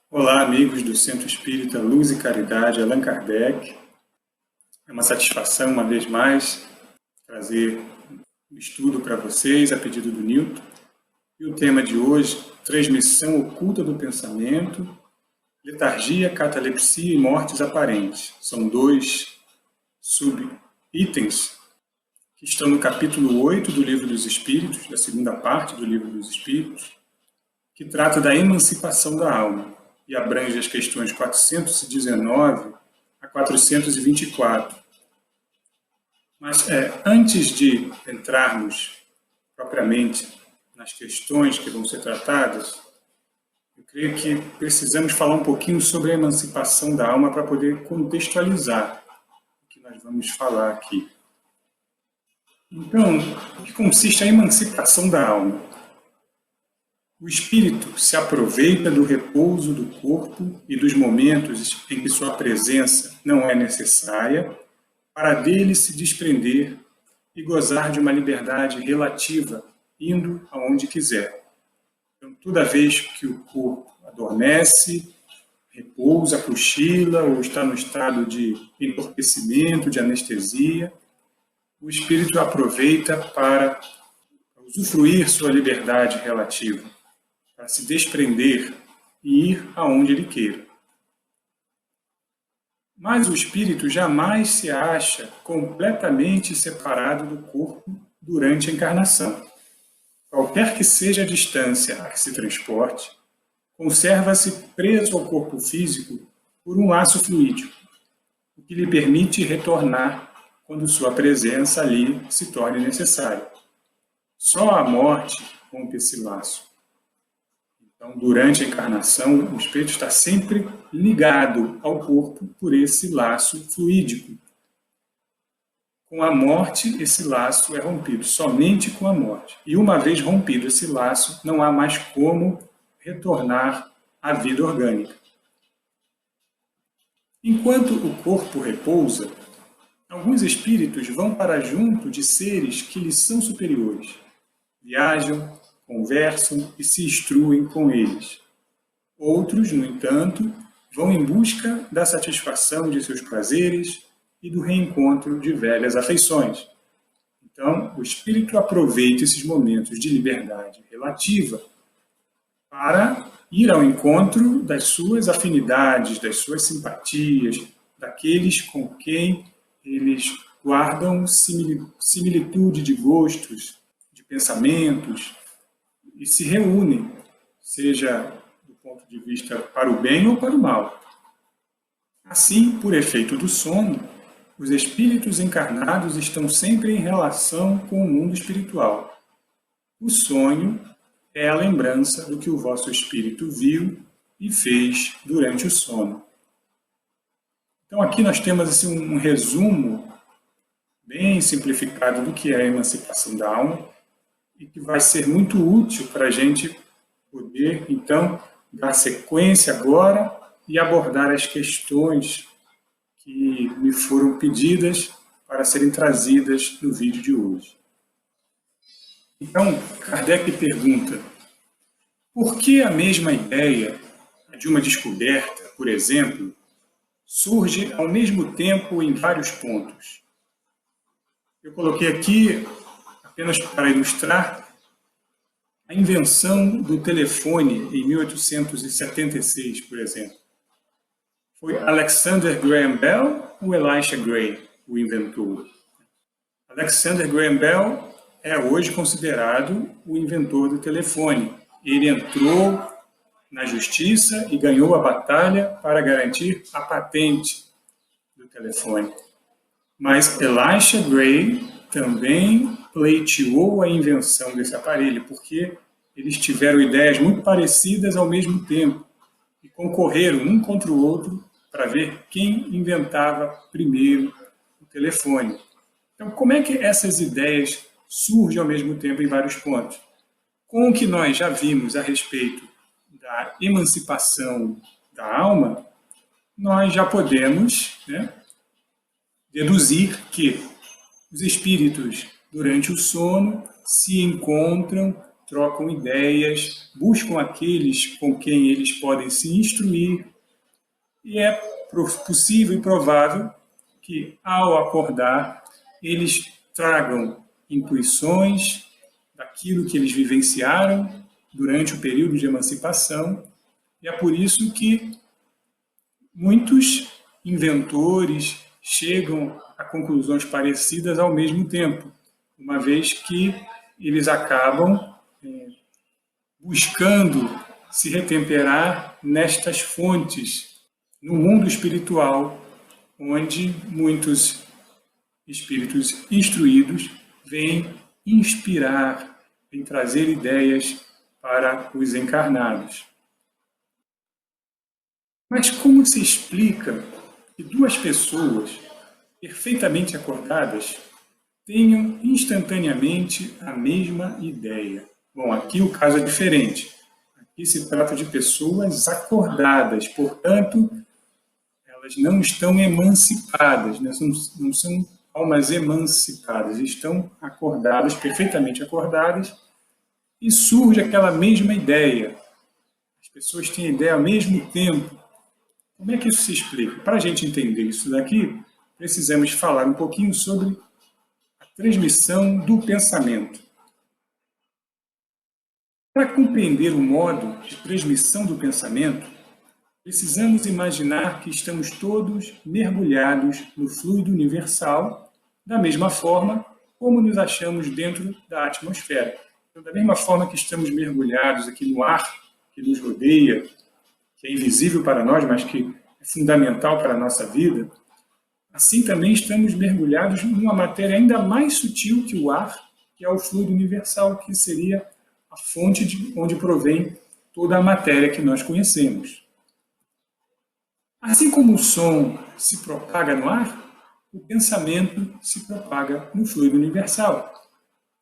Olá, amigos do Centro Espírita Luz e Caridade, Allan Kardec. É uma satisfação, uma vez mais, trazer um estudo para vocês, a pedido do Newton. E o tema de hoje, transmissão oculta do pensamento, letargia, catalepsia e mortes aparentes. São dois subitens que estão no capítulo 8 do Livro dos Espíritos, da segunda parte do Livro dos Espíritos, que trata da emancipação da alma e abrange as questões 419 a 424. Mas antes de entrarmos propriamente nas questões que vão ser tratadas, eu creio que precisamos falar um pouquinho sobre a emancipação da alma para poder contextualizar o que nós vamos falar aqui. Então, o que consiste a emancipação da alma? O espírito se aproveita do repouso do corpo e dos momentos em que sua presença não é necessária para dele se desprender e gozar de uma liberdade relativa, indo aonde quiser. Então, toda vez que o corpo adormece, repousa, cochila ou está no estado de entorpecimento, de anestesia, o espírito aproveita para usufruir sua liberdade relativa, para se desprender e ir aonde ele queira. Mas o espírito jamais se acha completamente separado do corpo durante a encarnação. Qualquer que seja a distância a que se transporte, conserva-se preso ao corpo físico por um laço fluídico, o que lhe permite retornar quando sua presença ali se torne necessária. Só a morte rompe esse laço. Então, durante a encarnação, o espírito está sempre ligado ao corpo por esse laço fluídico. Com a morte, esse laço é rompido, somente com a morte. E uma vez rompido esse laço, não há mais como retornar à vida orgânica. Enquanto o corpo repousa, alguns espíritos vão para junto de seres que lhes são superiores. Viajam, conversam e se instruem com eles. Outros, no entanto, vão em busca da satisfação de seus prazeres e do reencontro de velhas afeições. Então, o espírito aproveita esses momentos de liberdade relativa para ir ao encontro das suas afinidades, das suas simpatias, daqueles com quem eles guardam similitude de gostos, de pensamentos, e se reúnem, seja do ponto de vista para o bem ou para o mal. Assim, por efeito do sono, os espíritos encarnados estão sempre em relação com o mundo espiritual. O sonho é a lembrança do que o vosso espírito viu e fez durante o sono. Então aqui nós temos assim, um resumo bem simplificado do que é a emancipação da alma, e que vai ser muito útil para a gente poder, então, dar sequência agora e abordar as questões que me foram pedidas para serem trazidas no vídeo de hoje. Então, Kardec pergunta, por que a mesma ideia de uma descoberta, por exemplo, surge ao mesmo tempo em vários pontos? Eu coloquei aqui apenas para ilustrar a invenção do telefone em 1876, por exemplo. Foi Alexander Graham Bell ou Elisha Gray o inventor? Alexander Graham Bell é hoje considerado o inventor do telefone. Ele entrou na justiça e ganhou a batalha para garantir a patente do telefone. Mas Elisha Gray também pleiteou a invenção desse aparelho, porque eles tiveram ideias muito parecidas ao mesmo tempo e concorreram um contra o outro para ver quem inventava primeiro o telefone. Então, como é que essas ideias surgem ao mesmo tempo em vários pontos? Com o que nós já vimos a respeito da emancipação da alma, nós já podemos deduzir que os espíritos, durante o sono, se encontram trocam ideias, buscam aqueles com quem eles podem se instruir, e é possível e provável que, ao acordar, eles tragam intuições daquilo que eles vivenciaram durante o período de emancipação, e é por isso que muitos inventores chegam a conclusões parecidas ao mesmo tempo, uma vez que eles acabam buscando se retemperar nestas fontes, no mundo espiritual, onde muitos espíritos instruídos vêm inspirar, vêm trazer ideias para os encarnados. Mas como se explica que duas pessoas perfeitamente acordadas tenham instantaneamente a mesma ideia? Bom, aqui o caso é diferente. Aqui se trata de pessoas acordadas, portanto, elas não estão emancipadas, né? Não são almas emancipadas, estão acordadas, perfeitamente acordadas, e surge aquela mesma ideia. As pessoas têm a ideia ao mesmo tempo. Como é que isso se explica? Para a gente entender isso daqui, precisamos falar um pouquinho sobre a transmissão do pensamento. Para compreender o modo de transmissão do pensamento, precisamos imaginar que estamos todos mergulhados no fluido universal, da mesma forma como nos achamos dentro da atmosfera. Então, da mesma forma que estamos mergulhados aqui no ar que nos rodeia, que é invisível para nós, mas que é fundamental para a nossa vida, assim também estamos mergulhados numa matéria ainda mais sutil que o ar, que é o fluido universal, que seria a fonte de onde provém toda a matéria que nós conhecemos. Assim como o som se propaga no ar, o pensamento se propaga no fluido universal.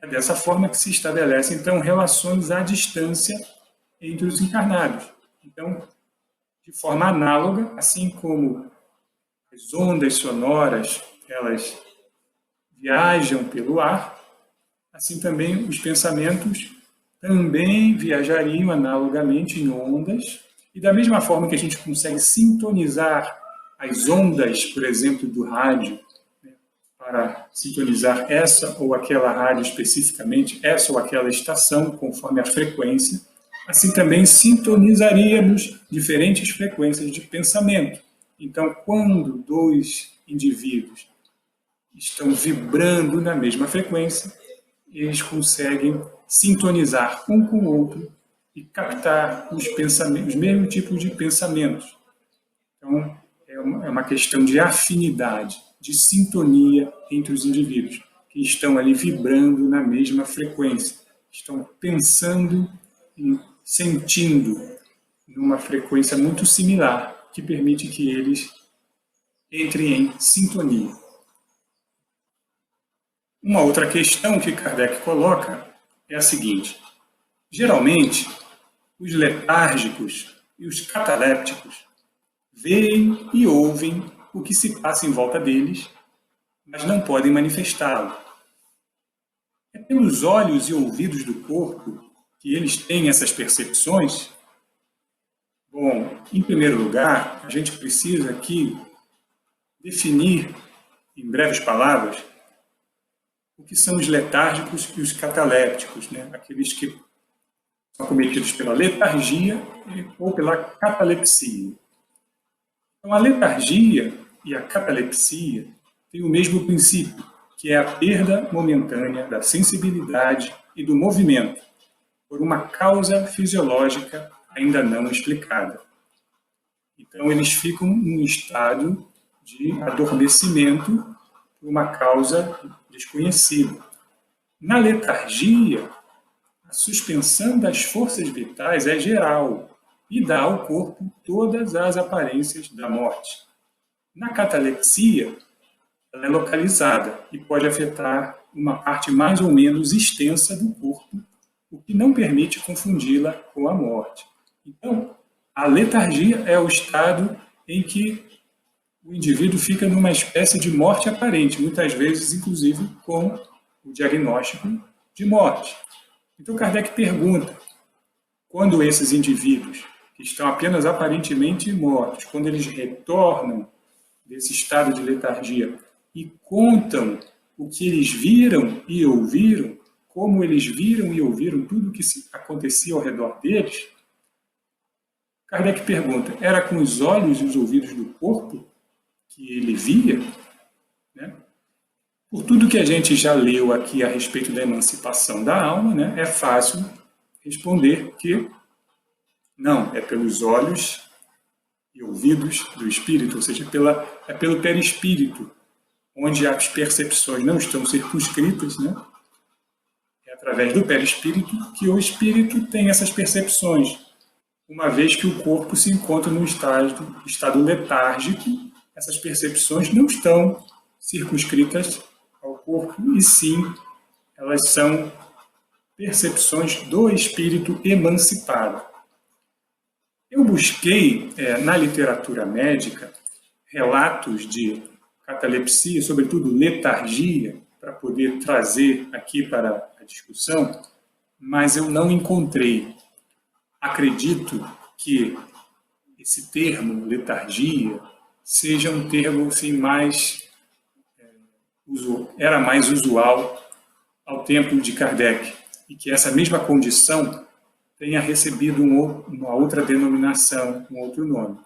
É dessa forma que se estabelecem, então, relações à distância entre os encarnados. Então, de forma análoga, assim como as ondas sonoras, elas viajam pelo ar, assim também os pensamentos também viajariam analogamente em ondas, e da mesma forma que a gente consegue sintonizar as ondas, por exemplo, do rádio, né, para sintonizar essa ou aquela rádio especificamente, essa ou aquela estação, conforme a frequência, assim também sintonizaríamos diferentes frequências de pensamento. Então, quando dois indivíduos estão vibrando na mesma frequência, eles conseguem sintonizar um com o outro e captar os mesmos tipos de pensamentos. Então, é uma questão de afinidade, de sintonia entre os indivíduos, que estão ali vibrando na mesma frequência, estão pensando e sentindo numa frequência muito similar, que permite que eles entrem em sintonia. Uma outra questão que Kardec coloca é a seguinte: geralmente, os letárgicos e os catalépticos veem e ouvem o que se passa em volta deles, mas não podem manifestá-lo. É pelos olhos e ouvidos do corpo que eles têm essas percepções? Bom, em primeiro lugar, a gente precisa aqui definir, em breves palavras, o que são os letárgicos e os catalépticos, né? Aqueles que são acometidos pela letargia ou pela catalepsia. Então, a letargia e a catalepsia têm o mesmo princípio, que é a perda momentânea da sensibilidade e do movimento, por uma causa fisiológica ainda não explicada. Então, eles ficam num estado de adormecimento por uma causa desconhecida. Na letargia, a suspensão das forças vitais é geral e dá ao corpo todas as aparências da morte. Na catalepsia, ela é localizada e pode afetar uma parte mais ou menos extensa do corpo, o que não permite confundi-la com a morte. Então, a letargia é o estado em que o indivíduo fica numa espécie de morte aparente, muitas vezes, inclusive, com o diagnóstico de morte. Então Kardec pergunta, quando esses indivíduos, que estão apenas aparentemente mortos, quando eles retornam desse estado de letargia e contam o que eles viram e ouviram, como eles viram e ouviram tudo o que acontecia ao redor deles, Kardec pergunta, era com os olhos e os ouvidos do corpo que ele via? Né? Por tudo que a gente já leu aqui a respeito da emancipação da alma, né, é fácil responder que não, é pelos olhos e ouvidos do espírito, ou seja, é pelo perispírito, onde as percepções não estão circunscritas, né? É através do perispírito que o espírito tem essas percepções, uma vez que o corpo se encontra no estado letárgico, essas percepções não estão circunscritas ao corpo, e sim, elas são percepções do espírito emancipado. Eu busquei, na literatura médica, relatos de catalepsia, sobretudo letargia, para poder trazer aqui para a discussão, mas eu não encontrei. Acredito que esse termo, letargia, seja um termo assim, era mais usual ao tempo de Kardec, e que essa mesma condição tenha recebido uma outra denominação, um outro nome.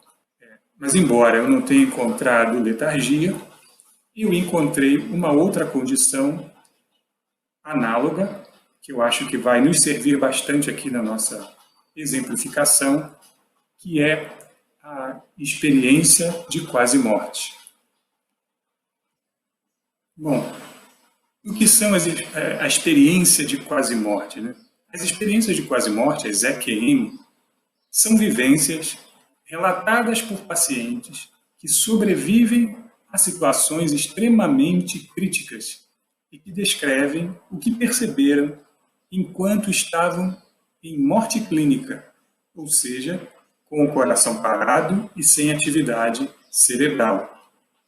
Mas, embora eu não tenha encontrado letargia, eu encontrei uma outra condição análoga, que eu acho que vai nos servir bastante aqui na nossa exemplificação, que é a experiência de quase morte. Bom, o que são a experiência de quase morte, né? As experiências de quase morte, as EQM, são vivências relatadas por pacientes que sobrevivem a situações extremamente críticas e que descrevem o que perceberam enquanto estavam em morte clínica, ou seja, com o coração parado e sem atividade cerebral.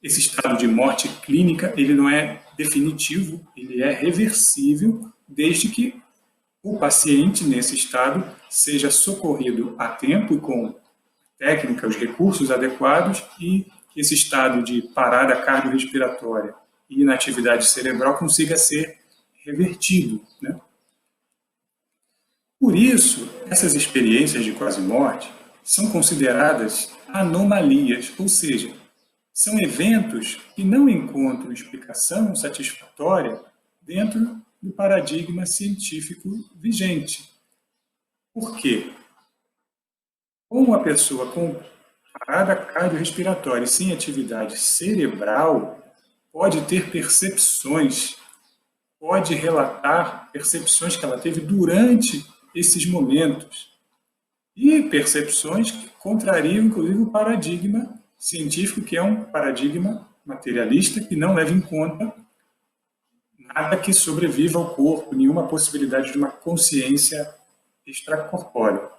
Esse estado de morte clínica, ele não é definitivo, ele é reversível, desde que o paciente, nesse estado, seja socorrido a tempo e com técnica, os recursos adequados, e esse estado de parada cardiorrespiratória e inatividade cerebral consiga ser revertido, né? Por isso, essas experiências de quase morte são consideradas anomalias, ou seja, são eventos que não encontram explicação satisfatória dentro do paradigma científico vigente. Por quê? Uma pessoa com parada cardiorrespiratória e sem atividade cerebral pode ter percepções, pode relatar percepções que ela teve durante esses momentos. E percepções que contrariam, inclusive, o paradigma científico, que é um paradigma materialista, que não leva em conta nada que sobreviva ao corpo, nenhuma possibilidade de uma consciência extracorpórea.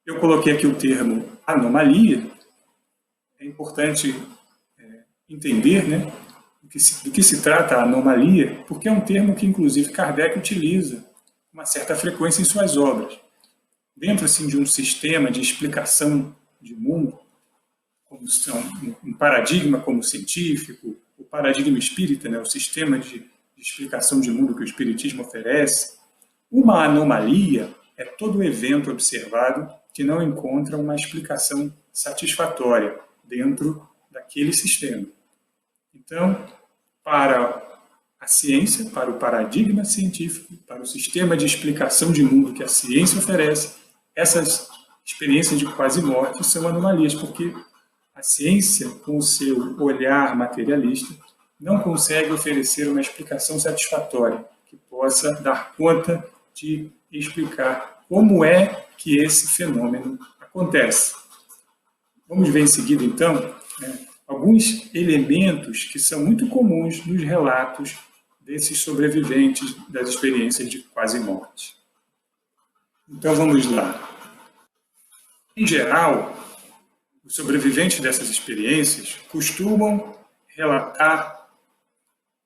Eu coloquei aqui o termo anomalia. É importante entender, né, do que se trata a anomalia, porque é um termo que, inclusive, Kardec utiliza com uma certa frequência em suas obras. Dentro assim, de um sistema de explicação de mundo, como são um paradigma como científico, o paradigma espírita, né, o sistema de explicação de mundo que o Espiritismo oferece, uma anomalia é todo evento observado que não encontra uma explicação satisfatória dentro daquele sistema. Então, para a ciência, para o paradigma científico, para o sistema de explicação de mundo que a ciência oferece, essas experiências de quase morte são anomalias, porque a ciência, com o seu olhar materialista, não consegue oferecer uma explicação satisfatória que possa dar conta de explicar como é que esse fenômeno acontece. Vamos ver em seguida, então, alguns elementos que são muito comuns nos relatos desses sobreviventes das experiências de quase morte. Então, vamos lá. Em geral, os sobreviventes dessas experiências costumam relatar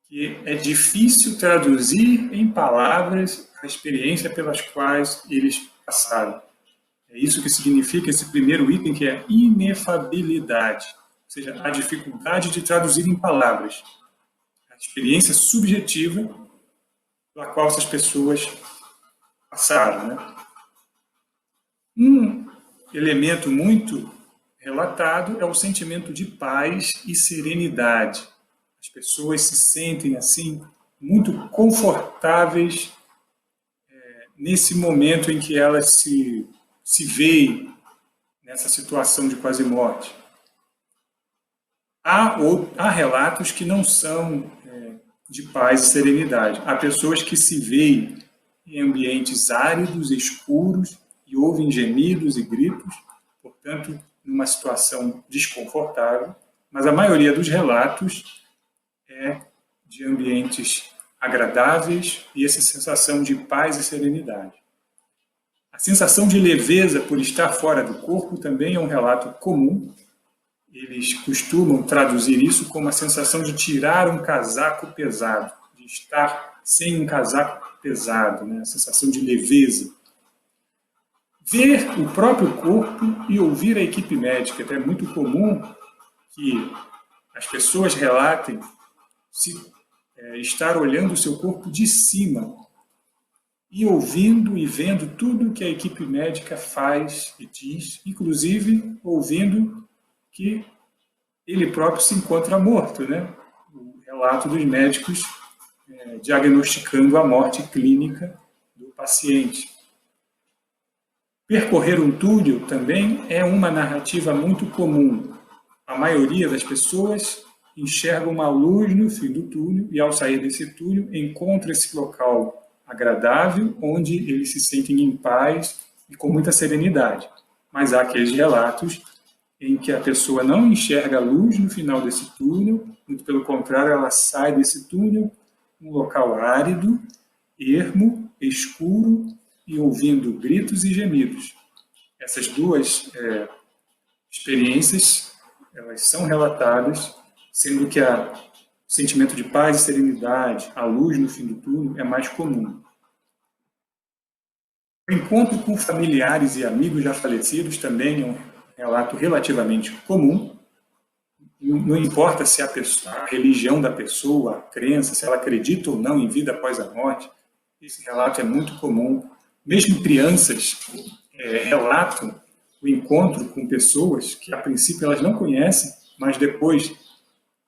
que é difícil traduzir em palavras a experiência pelas quais eles passaram. É isso que significa esse primeiro item, que é a inefabilidade, ou seja, a dificuldade de traduzir em palavras a experiência subjetiva pela qual essas pessoas passaram, né? Um elemento muito relatado é o sentimento de paz e serenidade. As pessoas se sentem assim muito confortáveis nesse momento em que elas se veem nessa situação de quase morte. Há relatos que não são de paz e serenidade. Há pessoas que se veem em ambientes áridos, escuros, e ouvem gemidos e gritos, portanto, numa situação desconfortável, mas a maioria dos relatos é de ambientes agradáveis e essa sensação de paz e serenidade. A sensação de leveza por estar fora do corpo também é um relato comum. Eles costumam traduzir isso como a sensação de tirar um casaco pesado, de estar sem um casaco pesado, né? A sensação de leveza. Ver o próprio corpo e ouvir a equipe médica. É muito comum que as pessoas relatem estar olhando o seu corpo de cima e ouvindo e vendo tudo que a equipe médica faz e diz, inclusive ouvindo que ele próprio se encontra morto, né? O relato dos médicos diagnosticando a morte clínica do paciente. Percorrer um túnel também é uma narrativa muito comum. A maioria das pessoas enxerga uma luz no fim do túnel e, ao sair desse túnel, encontra esse local agradável, onde eles se sentem em paz e com muita serenidade. Mas há aqueles relatos em que a pessoa não enxerga a luz no final desse túnel, muito pelo contrário, ela sai desse túnel, um local árido, ermo, escuro, e ouvindo gritos e gemidos. Essas duas experiências, elas são relatadas, sendo que o sentimento de paz e serenidade, a luz no fim do túnel, é mais comum. O encontro com familiares e amigos já falecidos também é um relato relativamente comum. Não importa se a religião da pessoa, a crença, se ela acredita ou não em vida após a morte, esse relato é muito comum. Mesmo crianças relatam o encontro com pessoas que, a princípio, elas não conhecem, mas depois,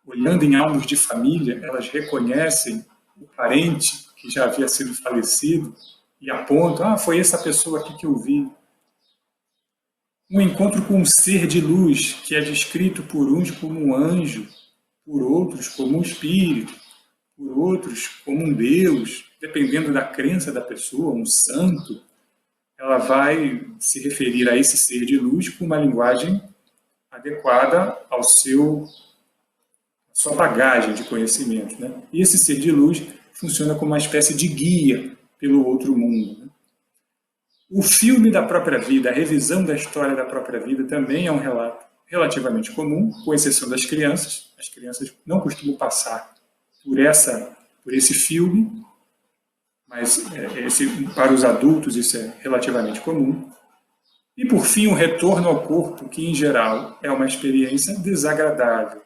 olhando em álbuns de família, elas reconhecem o parente que já havia sido falecido e apontam, foi essa pessoa aqui que eu vi. Um encontro com um ser de luz, que é descrito por uns como um anjo, por outros como um espírito, por outros como um Deus, dependendo da crença da pessoa, um santo, ela vai se referir a esse ser de luz com uma linguagem adequada à sua bagagem de conhecimento, né? E esse ser de luz funciona como uma espécie de guia pelo outro mundo, né? O filme da própria vida, a revisão da história da própria vida também é um relato relativamente comum, com exceção das crianças. As crianças não costumam passar por esse filme, mas para os adultos isso é relativamente comum. E, por fim, o retorno ao corpo, que, em geral, é uma experiência desagradável,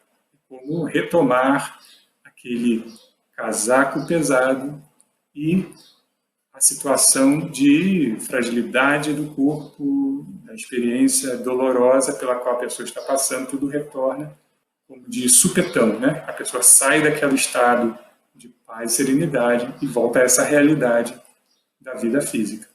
como retomar aquele casaco pesado e a situação de fragilidade do corpo, a experiência dolorosa pela qual a pessoa está passando, tudo retorna como de supetão, né? A pessoa sai daquele estado de paz e serenidade e volta a essa realidade da vida física.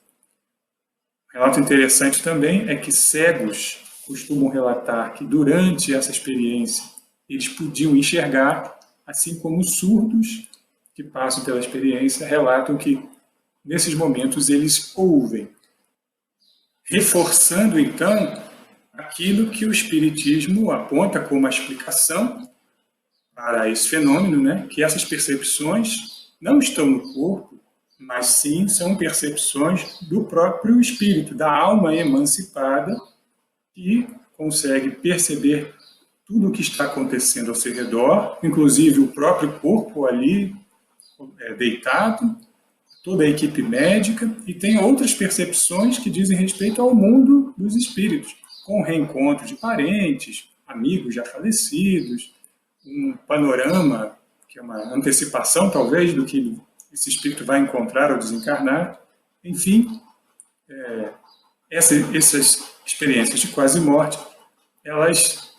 Um relato interessante também é que cegos costumam relatar que durante essa experiência eles podiam enxergar, assim como surdos que passam pela experiência relatam que nesses momentos eles ouvem, reforçando então aquilo que o Espiritismo aponta como uma explicação para esse fenômeno, né? Que essas percepções não estão no corpo, mas sim são percepções do próprio espírito, da alma emancipada, que consegue perceber tudo o que está acontecendo ao seu redor, inclusive o próprio corpo ali deitado, toda a equipe médica, e tem outras percepções que dizem respeito ao mundo dos espíritos, com o reencontro de parentes, amigos já falecidos, um panorama que é uma antecipação, talvez, do que esse espírito vai encontrar ao desencarnar. Enfim, essas experiências de quase morte, elas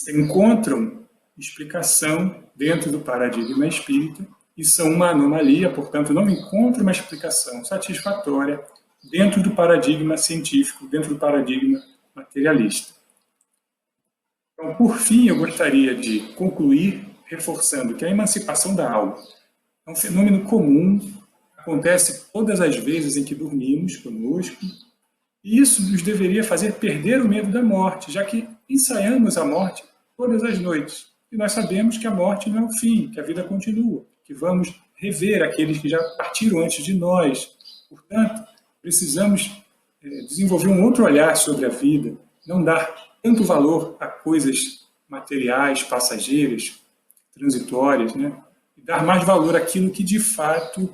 encontram explicação dentro do paradigma espírita e são uma anomalia, portanto, não encontram uma explicação satisfatória dentro do paradigma científico, dentro do paradigma materialista. Então, por fim, eu gostaria de concluir reforçando que a emancipação da alma é um fenômeno comum, acontece todas as vezes em que dormimos conosco, e isso nos deveria fazer perder o medo da morte, já que ensaiamos a morte todas as noites. E nós sabemos que a morte não é o fim, que a vida continua, que vamos rever aqueles que já partiram antes de nós. Portanto, precisamos desenvolver um outro olhar sobre a vida, não dar tanto valor a coisas materiais, passageiras, transitórias, né? E dar mais valor àquilo que de fato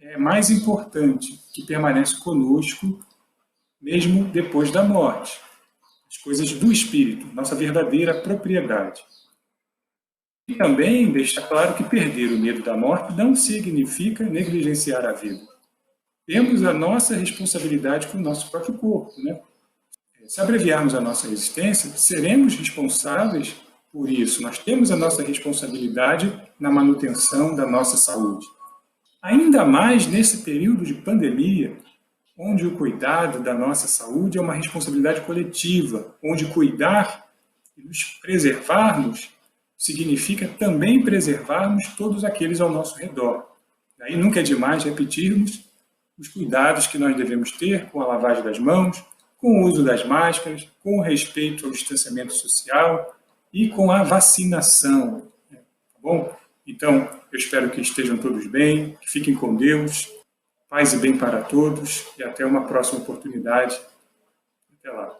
é mais importante, que permanece conosco mesmo depois da morte. As coisas do espírito, nossa verdadeira propriedade. E também deixa claro que perder o medo da morte não significa negligenciar a vida. Temos a nossa responsabilidade com o nosso próprio corpo, né? Se abreviarmos a nossa existência, seremos responsáveis por isso. Nós temos a nossa responsabilidade na manutenção da nossa saúde. Ainda mais nesse período de pandemia, onde o cuidado da nossa saúde é uma responsabilidade coletiva, onde cuidar e nos preservarmos significa também preservarmos todos aqueles ao nosso redor. Daí nunca é demais repetirmos os cuidados que nós devemos ter com a lavagem das mãos, com o uso das máscaras, com o respeito ao distanciamento social e com a vacinação. Tá bom? Então, eu espero que estejam todos bem, que fiquem com Deus, paz e bem para todos, e até uma próxima oportunidade. Até lá.